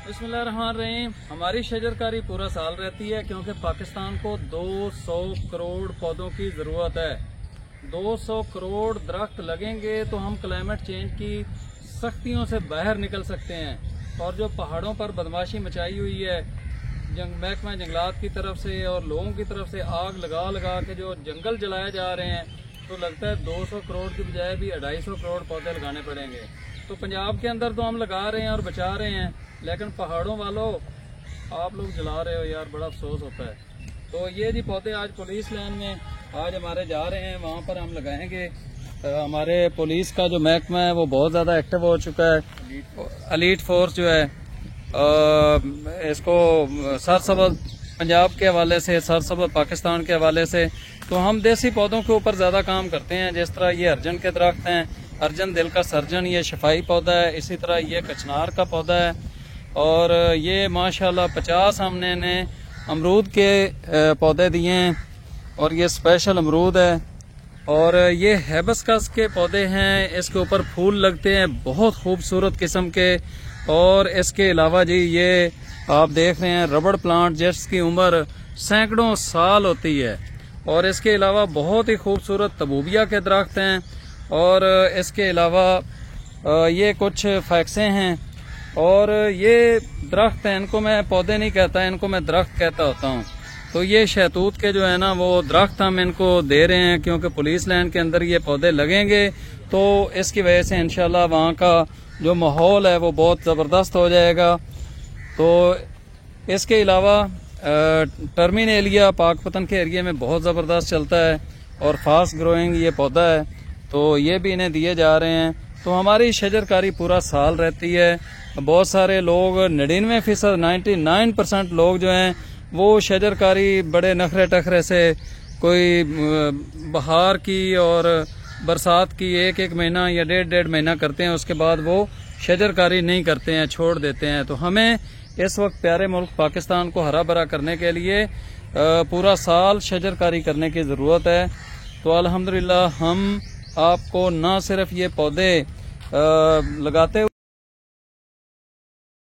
बिस्मिल्लाहिर्रहमानिर्रहीम। हमारी शजरकारी पूरा साल रहती है क्योंकि पाकिस्तान को 200 करोड़ पौधों की ज़रूरत है। 200 करोड़ दरख्त लगेंगे तो हम क्लाइमेट चेंज की सख्तियों से बाहर निकल सकते हैं। और जो पहाड़ों पर बदमाशी मचाई हुई है महकमा जंगलात की तरफ से और लोगों की तरफ से आग लगा लगा के जो जंगल जलाए जा रहे हैं, तो लगता है 200 करोड़ की बजाय भी 250 करोड़ पौधे लगाने पड़ेंगे। तो पंजाब के अंदर तो हम लगा रहे हैं और बचा रहे हैं, लेकिन पहाड़ों वालों आप लोग जला रहे हो यार, बड़ा अफसोस होता है। तो ये जी पौधे आज पुलिस लाइन में आज हमारे जा रहे हैं, वहाँ पर हम लगाएंगे। हमारे पुलिस का जो महकमा है वो बहुत ज़्यादा एक्टिव हो चुका है। एलीट फोर्स जो है इसको सरसब्ज़ पंजाब के हवाले से, सरसब्ज़ पाकिस्तान के हवाले से, तो हम देसी पौधों के ऊपर ज़्यादा काम करते हैं। जिस तरह ये अर्जन के दरख्त हैं, अर्जन दिल का सर्जन, ये शफाई पौधा है। इसी तरह ये कचनार का पौधा है। और ये माशाल्लाह 50 हमने ने अमरूद के पौधे दिए हैं और ये स्पेशल अमरूद है। और ये हैबिस्कस के पौधे हैं, इसके ऊपर फूल लगते हैं बहुत खूबसूरत किस्म के। और इसके अलावा जी ये आप देख रहे हैं रबड़ प्लांट जिसकी उम्र सैकड़ों साल होती है। और इसके अलावा बहुत ही खूबसूरत तबूबिया के दरख्त हैं। और इसके अलावा ये कुछ फैक्से हैं। और ये दरख्त हैं, इनको मैं पौधे नहीं कहता, इनको मैं दरख्त कहता होता हूँ। तो ये शहतूत के जो है ना वो दरख्त हम इनको दे रहे हैं क्योंकि पुलिस लाइन के अंदर ये पौधे लगेंगे तो इसकी वजह से इंशाल्लाह वहाँ का जो माहौल है वो बहुत ज़बरदस्त हो जाएगा। तो इसके अलावा टर्मिनेलिया पाकपतन के एरिया में बहुत ज़बरदस्त चलता है और फास्ट ग्रोइंग ये पौधा है, तो ये भी इन्हें दिए जा रहे हैं। तो हमारी शजरकारी पूरा साल रहती है। बहुत सारे लोग 99% 99% लोग जो हैं वो शजरकारी बड़े नखरे टखरे से, कोई बहार की और बरसात की एक एक महीना या डेढ़ महीना करते हैं, उसके बाद वो शजरकारी नहीं करते हैं, छोड़ देते हैं। तो हमें इस वक्त प्यारे मुल्क पाकिस्तान को हरा भरा करने के लिए पूरा साल शजरकारी करने की ज़रूरत है। तो अल्हम्दुलिल्लाह हम आपको ना सिर्फ ये पौधे लगाते